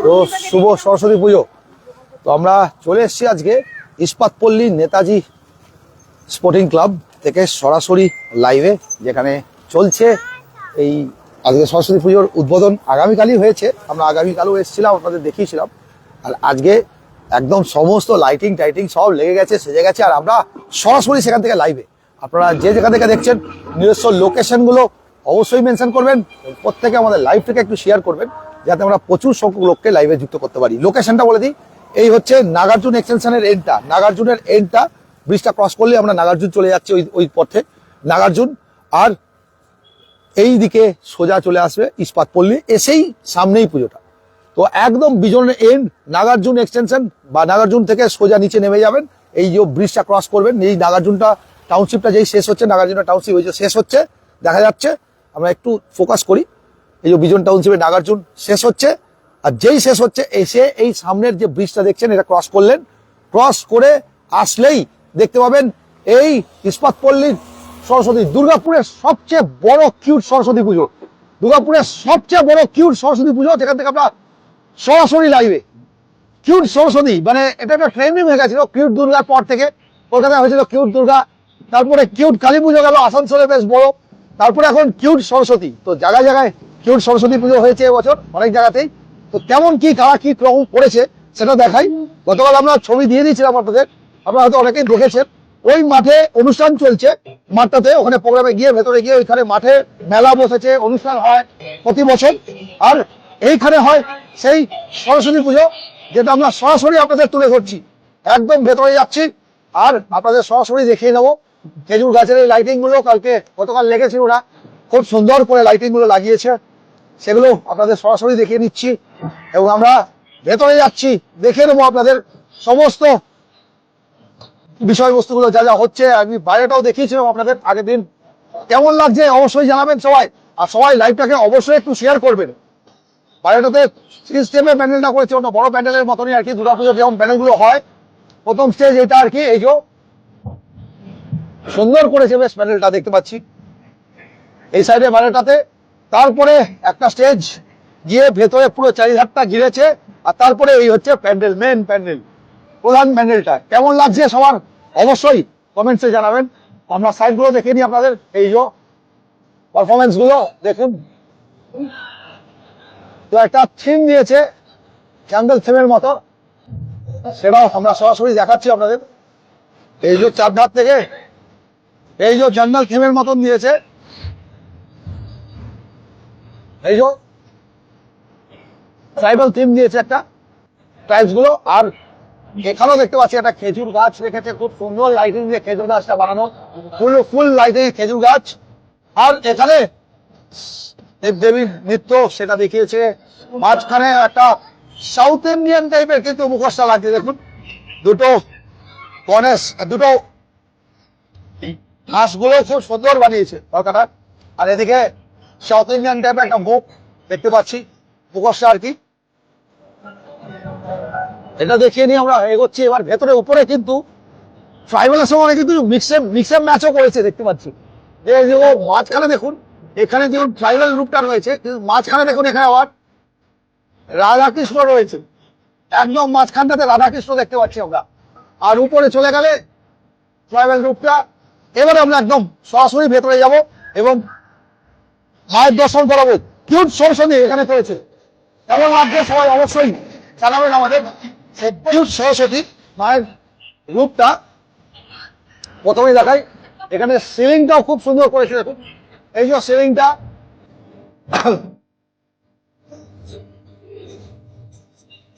তো শুভ সরস্বতী পুজো। তো আমরা চলে এসেছি আজকে ইস্পাতপল্লী নেতাজি স্পোর্টিং ক্লাব থেকে সরাসরি লাইভে, যেখানে চলছে এই আজকে সরস্বতী পুজোর উদ্বোধন। আগামীকালই হয়েছে, আমরা আগামীকালও এসেছিলাম, আপনাদের দেখিয়েছিলাম। আর আজকে একদম সমস্ত লাইটিং টাইটিং সব লেগে গেছে, সেজে গেছে, আর আমরা সরাসরি সেখান থেকে লাইভে। আপনারা যে জায়গা থেকে দেখছেন নিজস্ব লোকেশনগুলো অবশ্যই মেনশন করবেন, প্রত্যেকে আমাদের লাইভটাকে একটু শেয়ার করবেন, যাতে আমরা প্রচুর সংখ্যক লোককে লাইভে যুক্ত করতে পারি। লোকেশনটা বলে দিই, এই হচ্ছে নাগার্জুন এক্সটেনশনের এন্ডটা, নাগার্জুনের এন্ডটা, ব্রিজটা ক্রস করলে আমরা নাগার্জুন চলে যাচ্ছি ওই পথে নাগার্জুন, আর এই দিকে সোজা চলে আসবে ইস্পাতপল্লী, এসেই সামনেই পুজোটা। তো একদম বিজনের এন্ড নাগার্জুন এক্সটেনশন, বা নাগার্জুন থেকে সোজা নিচে নেমে যাবেন, এই যে ব্রিজটা ক্রস করবেন, এই নাগার্জুনটা টাউনশিপটা যেই শেষ হচ্ছে, নাগার্জুন টাউনশিপ ওই যে শেষ হচ্ছে দেখা যাচ্ছে। আমরা একটু ফোকাস করি, এই যে বিজন টাউনশিপে নাগার্জুন শেষ হচ্ছে, আর যেই শেষ হচ্ছে এসে এই সামনের যে ব্রিজটা দেখছেন এটা ক্রস করলেন, ক্রস করে আসলেই দেখতে পাবেন এই ইস্পাতপল্লীর সরস্বতী, দুর্গাপুরের সবচেয়ে বড় কিউট সরস্বতী পুজো, দুর্গাপুরের সবচেয়ে বড় কিউট সরস্বতী পুজো, যেখান থেকে আমরা সরাসরি লাইভে কিউট সরস্বতী, মানে এটা একটা ট্রেন্ডিং হয়ে গেছিল কিউট দুর্গার পর থেকে। কলকাতায় হয়েছিল কিউট দুর্গা, তারপরে কিউট কালী পুজো গেল আসানসোলে বেশ বড়, তারপরে এখন কিউট সরস্বতী। তো জায়গায় জায়গায় কিউট সরস্বতী পুজো হয়েছে এবছর অনেক জায়গাতেই। তো কেমন কি কারা কি রকম করেছে সেটা দেখাই। গতকাল আমরা ছবি দিয়ে দিয়েছিলাম আপনাদের, আপনারা হয়তো অনেকেই দেখেছেন। ওই মাঠে অনুষ্ঠান চলছে, মাঠটাতে ওখানে প্রোগ্রামে গিয়ে ভেতরে গিয়ে ওইখানে মাঠে মেলা বসেছে, অনুষ্ঠান হয় প্রতি বছর। আর এইখানে হয় সেই সরস্বতী পুজো, যেটা আমরা সরাসরি আপনাদের তুলে ধরছি। একদম ভেতরে যাচ্ছি আর আপনাদের সরাসরি দেখিয়ে নেবো খেজুর গাছের এই লাইটিং গুলো গতকাল লেগেছিল, ওরা খুব সুন্দর করে লাইটিং গুলো লাগিয়েছে, সেগুলো আপনাদের সরাসরি দেখিয়ে নিচ্ছি। এবং আমরা ভেতরে যাচ্ছি, দেখে নেবো আপনাদের সমস্ত বিষয়বস্তুগুলো যা যা হচ্ছে। আমি বাইরেটাও দেখিয়েছিলাম আপনাদের আগের দিন। কেমন লাগছে অবশ্যই জানাবেন সবাই, আর সবাই লাইভটাকে অবশ্যই একটু শেয়ার করবেন। বাইরেটাতে সিস্টেমে প্যান্ডেলটা করেছে, অন্য বড় প্যান্ডেলের মতনই আর কি, দুর্গাপুজোর যেমন প্যান্ডেলগুলো হয়। প্রথম স্টেজ এটা আর কি, এই যে সুন্দর করেছে বেশ প্যান্ডেলটা, দেখতে পাচ্ছি এই সাইডে প্যান্ডেলটাতে। তারপরে একটা স্টেজ গিয়ে ভেতরে পুরো চারিধারটা ঘিরেছে, আর তারপরে এই হচ্ছে প্যান্ডেল, মেন প্যান্ডেল, প্রধান প্যান্ডেলটা। কেমন লাগছে সবার অবশ্যই কমেন্টসে জানাবেন। আমরা সাইডগুলো দেখে নিই আপনাদের, এই যে পারফরমেন্স গুলো দেখুন। তো একটা থিম দিয়েছে ক্যান্ডেল থিমের মতো, সেটাও আমরা সরাসরি দেখাচ্ছি আপনাদের। এই যে চারধার থেকে এই যে ক্যান্ডেল থিমের মতন দিয়েছে, এই যে ট্রাইবাল থিম দিয়েছে একটা, ট্রাইবস গুলো। আর এখানেও দেখতে পাচ্ছি একটা খেজুর গাছ রেখেছে, খুব সুন্দর লাইটিং দিয়ে খেজুর গাছটা বানানো, ফুল লাইটিং খেজুর গাছ। আর এখানে দেবদেবীর নৃত্য সেটা দেখিয়েছে। মাঝখানে একটা সাউথ ইন্ডিয়ান টাইপের কিন্তু মুখোশটা লাগছে, দেখুন দুটো গণেশ, দুটো হাঁসগুলো খুব সুন্দর বানিয়েছে কলকাতা। আর এদিকে সাউথ ইন্ডিয়ান টাইপের একটা মুখ দেখতে পাচ্ছি, মুখোশটা আর কি। এটা দেখিয়ে নিয়ে আমরা এগোচ্ছি এবার ভেতরে। উপরে কিন্তু ট্রাইবালের সঙ্গে কিন্তু মিক্সে ম্যাচও করেছে, দেখতে পাচ্ছি। মাঝখানে দেখুন, এখানে যেমন ট্রাইবাল রূপটা রয়েছে, কিন্তু মাঝখানে দেখুন এখানে আবার রাধাকৃষ্ণ রয়েছে, একদম মাঝখানটাতে রাধাকৃষ্ণ দেখতে পাচ্ছি আমরা। আর উপরে চলে গেলে ট্রাইবাল রূপটা। এবারে আমরা একদম সরাসরি ভেতরে যাব এবং মায়ের দর্শন করাবো। কিউট সরস্বতী এখানে করেছে, কেমন লাগছে সবাই অবশ্যই জানাবেন আমাদের। সেই কিউট সরস্বতী মায়ের রূপটা প্রথমেই দেখাই। এখানে সিলিংটাও খুব সুন্দর করেছে, দেখুন এই যে সিলিংটা,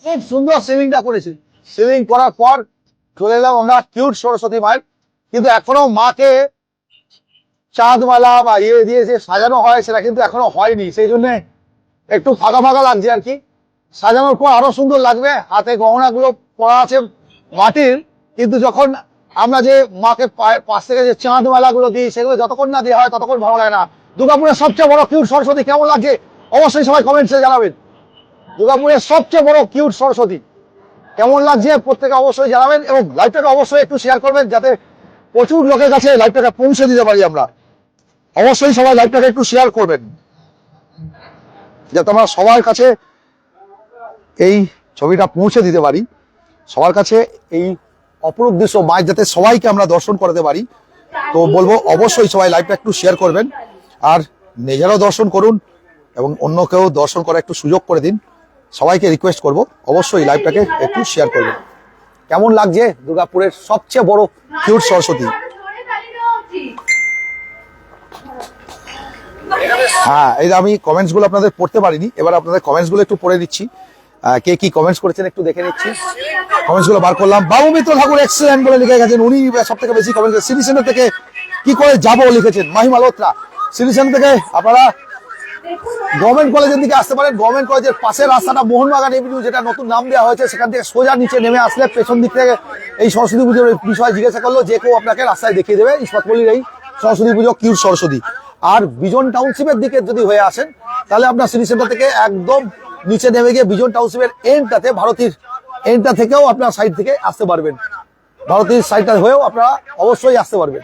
খুব সুন্দর সিলিংটা করেছে। সিলিং করার পর চলে এলাম আমরা কিউট সরস্বতী মায়ের। কিন্তু এখনো মাকে চাঁদমালা বা ইয়ে দিয়ে যে সাজানো হয় সেটা কিন্তু এখনো হয়নি, সেই জন্য একটু ফাঁকা ফাঁকা লাগছে আর কি। সাজানোর পর আরো সুন্দর লাগবে। হাতে গহনা গুলো পরা আছে মাটির, কিন্তু যখন আমরা যে মাকে পাশ থেকে যে চাঁদমালা গুলো দিই, সেগুলো যতক্ষণ না দেওয়া হয় ততক্ষণ ভালো লাগে না। দুর্গাপুরের সবচেয়ে বড় কিউট সরস্বতী কেমন লাগছে অবশ্যই সবাই কমেন্টসে জানাবেন। দুর্গাপুরের সবচেয়ে বড় কিউট সরস্বতী কেমন লাগছে প্রত্যেকে অবশ্যই জানাবেন, এবং লাইভটাকে অবশ্যই একটু শেয়ার করবেন, যাতে প্রচুর লোকের কাছে লাইভটাকে পৌঁছে দিতে পারি আমরা। অবশ্যই সবাই লাইভটাকে একটু শেয়ার করবেন, যাতে আমরা সবার কাছে এই ছবিটা পৌঁছে দিতে পারি, সবার কাছে এই অপরূপ দৃশ্য মায়ের যাতে সবাইকে আমরা দর্শন করাতে পারি। তো বলবো অবশ্যই সবাই লাইভটা একটু শেয়ার করবেন, আর নিজেরাও দর্শন করুন এবং অন্যকেও দর্শন করার একটু সুযোগ করে দিন। সবাইকে রিকোয়েস্ট করব অবশ্যই লাইভটাকে একটু শেয়ার করবেন। কেমন লাগছে দুর্গাপুরের সবচেয়ে বড় কিউট সরস্বতী? হ্যাঁ, এই আমি কমেন্টস গুলো আপনাদের পড়তে পারিনি, এবার আপনাদের কমেন্টস গুলো একটু পড়ে দিচ্ছি। কে কি কমেন্টস করেছেন একটু দেখে নিচ্ছি। কমেন্টস গুলো বার করলাম। বাবু মিত্র ঠাকুর এক্সেলেন্ট বলে লিখে গেছেন, উনি সব থেকে বেশি কমেন্ট। সিটি সেন্টার থেকে কি করে যাবো লিখেছেন মাহি মালহোত্রা। সিটি সেন্টার থেকে আপনারা গভর্নমেন্ট কলেজের দিকে আসতে পারেন। গভর্নমেন্ট কলেজের পাশের রাস্তাটা মোহনবাগান এভিনিউ, যেটা নতুন নাম দেওয়া হয়েছে, সেখান থেকে সোজা নিচে নেমে আসলে পেছন দিক থেকে এই সরস্বতী পুজোর বিষয়ে জিজ্ঞাসা করলো যে কেউ আপনাকে রাস্তায় দেখিয়ে দেবে ইস্পাত পল্লীর এই সরস্বতী পুজো কিউট সরস্বতী। আর বিজন টাউনশিপের দিকে যদি হয়ে আসেন তাহলে আপনার সিটি সেন্টার থেকে একদম নিচে নেমে গিয়ে বিজন টাউনশিপের এন্ডটাতে, ভারতীর এন্ডটা থেকেও আপনার সাইড থেকে আসতে পারবেন। ভারতীর সাইডটা হয়েও আপনারা অবশ্যই আসতে পারবেন।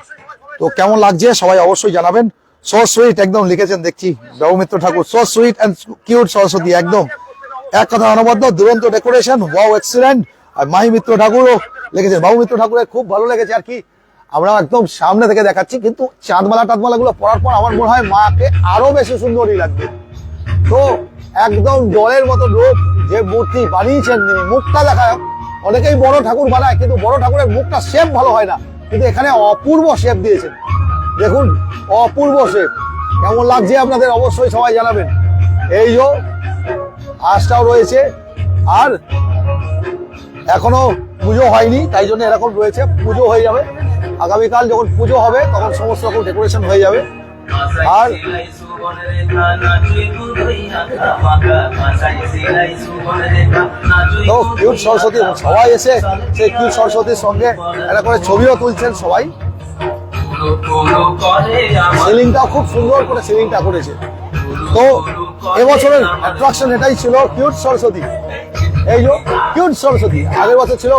তো কেমন লাগছে সবাই অবশ্যই জানাবেন। সো সুইট একদম লিখেছেন দেখছি Babu Mitra Thakur, so sweet and cute Saraswati, একদম এক কথা অনবদ্য, দুরন্ত ডেকোরেশন, ওয়াও এক্সিলেন্ট। আর মাহি মিত্র ঠাকুরও লিখেছেন, বাবু মিত্র ঠাকুরের খুব ভালো লেগেছে আর কি। আমরা একদম সামনে থেকে দেখাচ্ছি, কিন্তু চাঁদমালা টাঁদমালা গুলো পড়ার পর আমার মনে হয় মাকে আরো বেশি সুন্দরই লাগবে। তো একদম জলের মতো রূপ যে মূর্তি বানিয়েছেন তিনি, মুখটা দেখায়। অনেকেই বড় ঠাকুর বানায়, কিন্তু বড় ঠাকুরের মুখটা শেপ ভালো হয় না, কিন্তু এখানে অপূর্ব শেপ দিয়েছেন। দেখুন অপূর্ব শেপ। কেমন লাগছে আপনাদের অবশ্যই সবাই জানাবেন। এই যে আঁশটাও রয়েছে, আর এখনো পুজো হয়নি তাই জন্য এরকম রয়েছে। পুজো হয়ে যাবে আগামীকাল, যখন পুজো হবে তখন সমস্ত রকম ডেকোরেশন হয়ে যাবে। আর তো কিউট সরস্বতী সবাই এসে সেই কিউট সরস্বতীর সঙ্গে একটা করে ছবিও তুলছেন সবাই। সিলিংটাও খুব সুন্দর করে সিলিংটা করেছে। তো এবছরের অ্যাট্রাকশন এটাই ছিল কিউট সরস্বতী। এই যে কিউট সরস্বতী, আগের বছর ছিল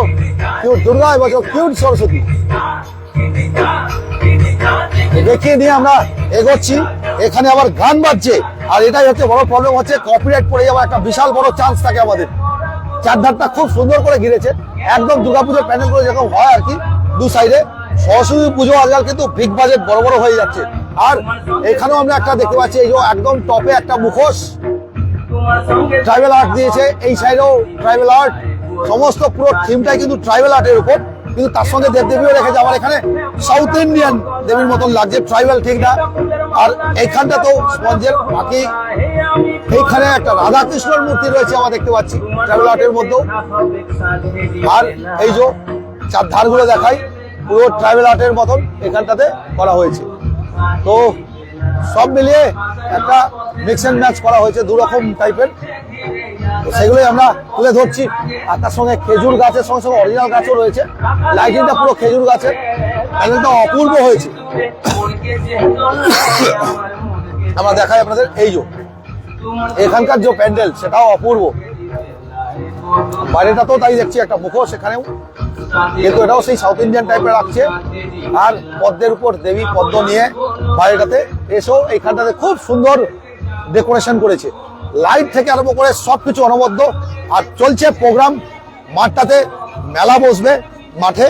কিউট দুর্গা, এবছর কিউট সরস্বতী দেখিয়ে নিয়ে আমরা এগোচ্ছি। এখানে আবার গান বাজছে, আর এটাই হচ্ছে বড় প্রবলেম, হচ্ছে কপিরাইট পড়ে যাওয়ার একটা বিশাল বড় চান্স থাকে আমাদের। চারধারটা খুব সুন্দর করে ঘিরেছে, একদম দুর্গাপুজোর প্যান্ডেল করে যেরকম হয় আর কি, দু সাইডে। সরস্বতী পুজো আজকাল কিন্তু বিগ বাজেট বড় বড় হয়ে যাচ্ছে। আর এখানেও আমরা একটা দেখতে পাচ্ছি, এই যে একদম টপে একটা মুখোশ ট্রাইবেল আর্ট দিয়েছে, এই সাইডেও ট্রাইবেল আর্ট, সমস্ত পুরো থিমটাই কিন্তু ট্রাইবেল আর্টের উপর, কিন্তু তার সঙ্গে দেবদেবীও রেখেছে। আমার এখানে সাউথ ইন্ডিয়ান দেবীর মতন লাগছে, ট্রাইবেল ঠিক না। আর এইখানটা তো স্পঞ্জের, বাকি এইখানে একটা রাধাকৃষ্ণর মূর্তি রয়েছে আমরা দেখতে পাচ্ছি ট্রাইবেল আর্টের মধ্যেও। আর এই যে চার ধারগুলো দেখাই, পুরো ট্রাইবেল আর্টের মতন এখানটাতে করা হয়েছে। তো সব মিলিয়ে একটা মিক্স অ্যান্ড ম্যাচ করা হয়েছে, দু রকম টাইপের, সেগুলোই আমরা তুলে ধরছি। আর তার সঙ্গে খেজুর গাছের সঙ্গে সঙ্গে অরিজিনাল গাছও রয়েছে। লাইটিংটা পুরো খেজুর গাছের, প্যান্ডেলটা অপূর্ব হয়েছে। আমরা দেখাই আপনাদের, এই যে এখানকার যে প্যান্ডেল সেটাও অপূর্ব। বাইরেটা তো তাই দেখছি একটা মুখোশ এখানেও, কিন্তু এটাও সেই সাউথ ইন্ডিয়ান টাইপের লাগছে। আর পদ্মের উপর দেবী পদ্ম নিয়ে বাইরেটাতে এসেও এইখানটাতে খুব সুন্দর ডেকোরেশন করেছে, লাইট থেকে আরম্ভ করে সবকিছু অনবদ্য। আর চলছে প্রোগ্রাম, মাঠটাতে মেলা বসবে মাঠে,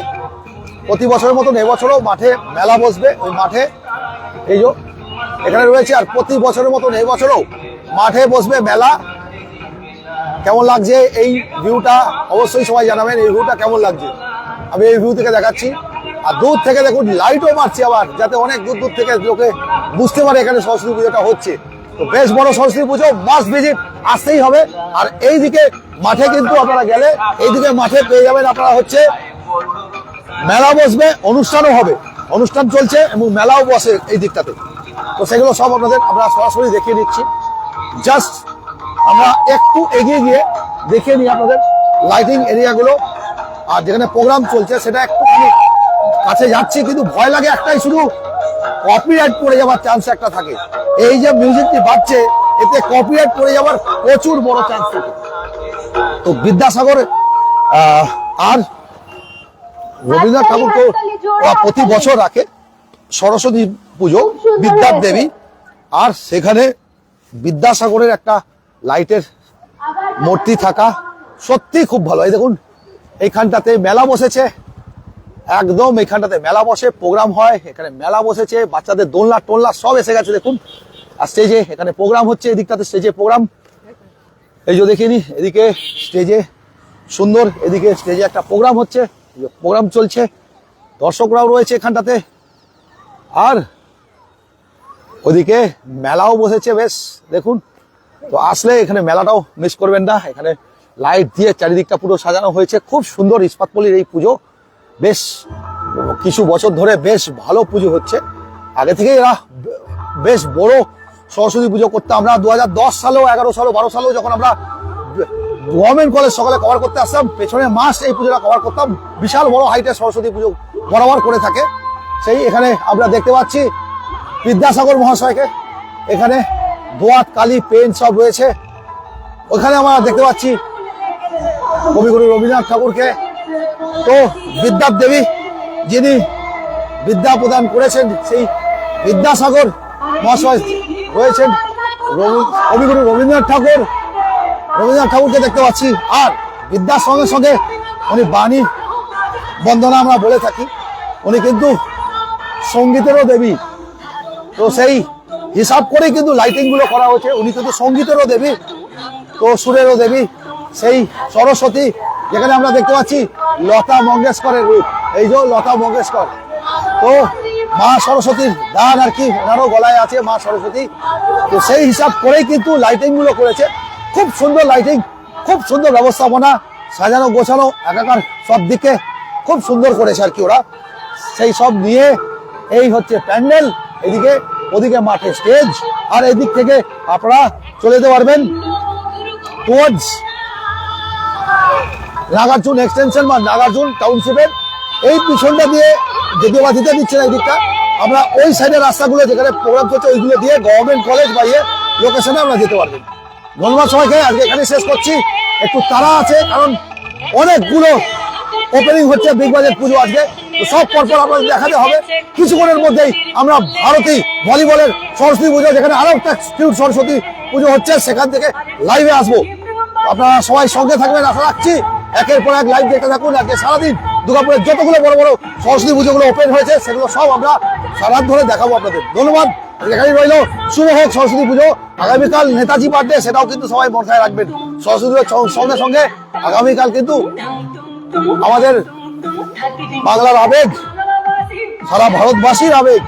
প্রতি বছরের মতন এবছরও মাঠে মেলা বসবে। ওই মাঠে এই যে এখানে রয়েছে, আর প্রতি বছরের মতন এবছরও মাঠে বসবে মেলা। কেমন লাগছে এই ভিউটা অবশ্যই সবাই জানাবেন, এই ভিউটা কেমন লাগছে। আমি এই ভিউ থেকে দেখাচ্ছি, আর দূর থেকে দেখুন লাইটও মারছি আবার, যাতে অনেক দূর দূর থেকে লোকে বুঝতে পারে এখানে সরস্বতী পুজোটা হচ্ছে। তো বেশ বড় সরস্বতী পুজো, মাস্ট ভিজিট, আসতেই হবে। আর এইদিকে মাঠে কিন্তু আপনারা গেলে এইদিকে মাঠে পেয়ে যাবেন আপনারা হচ্ছে মেলা বসবে, অনুষ্ঠানও হবে, অনুষ্ঠান চলছে এবং মেলাও বসে এই দিকটাতে। তো সেগুলো সব আপনাদের আমরা সরাসরি দেখিয়ে দিচ্ছি। জাস্ট আমরা একটু এগিয়ে গিয়ে দেখিয়ে নিই আপনাদের লাইটিং এরিয়াগুলো, আর যেখানে প্রোগ্রাম চলছে সেটা একটুখানি কাছে যাচ্ছি, কিন্তু ভয় লাগে একটাই, শুধু কপিরাইট পড়ে যাওয়ার চান্স একটা থাকে। এই যে মিউজিকটি বাজছে এতে কপিরাইট পড়ে যাওয়ার প্রচুর বড় চান্স থাকে। তো বিদ্যাসাগর আর রবীন্দ্রনাথ ঠাকুর তো প্রতি বছর রাখে, সরস্বতী পুজো, বিদ্যার দেবী, আর সেখানে বিদ্যাসাগরের একটা লাইটের মূর্তি থাকা সত্যি খুব ভালো। এই দেখুন এইখানটাতে মেলা বসেছে, একদম এইখানটাতে মেলা বসে, প্রোগ্রাম হয়, এখানে মেলা বসেছে, বাচ্চাদের দোলনা টোলনা সব এসে গেছে দেখুন। আর স্টেজে এখানে প্রোগ্রাম হচ্ছে, এদিকটাতে স্টেজে প্রোগ্রাম, এই যে দেখিনি এদিকে স্টেজে সুন্দর, এদিকে স্টেজে একটা প্রোগ্রাম হচ্ছে, প্রোগ্রাম চলছে, দর্শকরাও রয়েছে এখানটাতে, আর ওদিকে মেলাও বসেছে বেশ দেখুন। তো আসলে এখানে মেলাটাও মিস করবেন না, এখানে লাইট দিয়ে চারিদিকটা পুরো সাজানো হয়েছে, খুব সুন্দর ইস্পাতপল্লীর এই পুজো। বেশ কিছু বছর ধরে বেশ ভালো পুজো হচ্ছে, আগে থেকে এরা বেশ বড় সরস্বতী পুজো করতে। আমরা 2010 সালেও 11 সালেও 12 সালেও যখন আমরা গভর্নমেন্ট কলেজ সকালে কভার করতে আসতাম, পেছনে মাস এই পুজোটা কভার করতাম, বিশাল বড় হাইটের সরস্বতী পুজো বরাবর করে থাকে। সেই এখানে আমরা দেখতে পাচ্ছি বিদ্যাসাগর মহাশয়কে, এখানে দোয়াত কালী পেন সব রয়েছে। ওখানে আমরা দেখতে পাচ্ছি কবিগুরু রবীন্দ্রনাথ ঠাকুরকে। তো বিদ্যার দেবী যিনি বিদ্যা প্রদান করেছেন, সেই বিদ্যাসাগর মহাশয় রয়েছেন, কবিগুরু রবীন্দ্রনাথ ঠাকুরকে দেখতে পাচ্ছি। আর বিদ্যার সঙ্গে সঙ্গে উনি বাণী বন্দনা আমরা বলে থাকি, উনি কিন্তু সঙ্গীতেরও দেবী। তো সেই হিসাব করেই কিন্তু লাইটিং গুলো করা হয়েছে, উনি কিন্তু সঙ্গীতেরও দেবী, তো সুরেরও দেবী, সেই সরস্বতী। যেখানে আমরা দেখতে পাচ্ছি লতা মঙ্গেশকরের রূপ, এই যে লতা মঙ্গেশকর। তো মা সরস্বতীর দান আর কি ওনারও গলায় আছে মা সরস্বতী। তো সেই হিসাব করেই কিন্তু লাইটিং গুলো করেছে, খুব সুন্দর লাইটিং, খুব সুন্দর ব্যবস্থাপনা, সাজানো গোছানো একাকার সব দিকে খুব সুন্দর করেছে আর কি ওরা। সেই সব নিয়ে এই হচ্ছে প্যান্ডেল, এদিকে ওদিকে মাঠে স্টেজ, আর এদিক থেকে আপনারা চলে যেতে পারবেন টুয়ার্ডস নাগার্জুন এক্সটেনশন বা নাগার্জুন টাউনশিপের এই পিছনটা দিয়ে, যদিও বা দিতে দিচ্ছে না এই দিকটা, আমরা ওই সাইডের রাস্তাগুলো যেখানে প্রোগ্রাম করছে ওইগুলো দিয়ে গভর্নমেন্ট কলেজ বা ইয়ে লোকেশনে আমরা যেতে পারবেন। ধন্যবাদ সবাইকে, আজকে এখানে শেষ করছি। একটু তাড়া আছে কারণ অনেকগুলো ওপেনিং হচ্ছে বিগ বাজেট পুজো আজকে, তো সব পরপর আপনাদের দেখাতে হবে। কিছুক্ষণের মধ্যেই আমরা ভারতী ভলিবলের সরস্বতী পুজো, যেখানে আরো একটা কিউট সরস্বতী পুজো হচ্ছে, সেখান থেকে লাইভে আসবো। আপনারা সবাই সঙ্গে থাকবেন আশা রাখছি, একের পর এক লাইভ দেখতে থাকুন। আজকে সারাদিন দুর্গাপুরের যতগুলো বড় বড় সরস্বতী পুজোগুলো ওপেন হয়েছে সেগুলো সব আমরা সারাত ধরে দেখাবো আপনাদের। ধন্যবাদ, এখানেই রইলো, শুভ হোক সরস্বতী পুজো। আগামীকাল নেতাজি বার্থডে, সেটাও কিন্তু সবাই মাথায় রাখবেন। সরস্বতী পুজোর সঙ্গে সঙ্গে আগামীকাল কিন্তু আমাদের বাংলার আবেগ, সারা ভারতবাসীর আবেগ,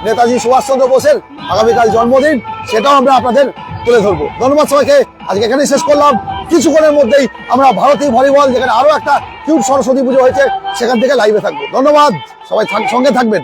নেতাজি সুভাষচন্দ্র বোসের আগামীকাল জন্মদিন, সেটাও আমরা আপনাদের তুলে ধরবো। ধন্যবাদ সবাইকে, আজকে এখানেই শেষ করলাম। কিছুক্ষণের মধ্যেই আমরা ভারতী ভলিবল, যেখানে আরো একটা কিউট সরস্বতী পুজো হয়েছে, সেখান থেকে লাইভে থাকবো। ধন্যবাদ, সবাই সঙ্গে থাকবেন।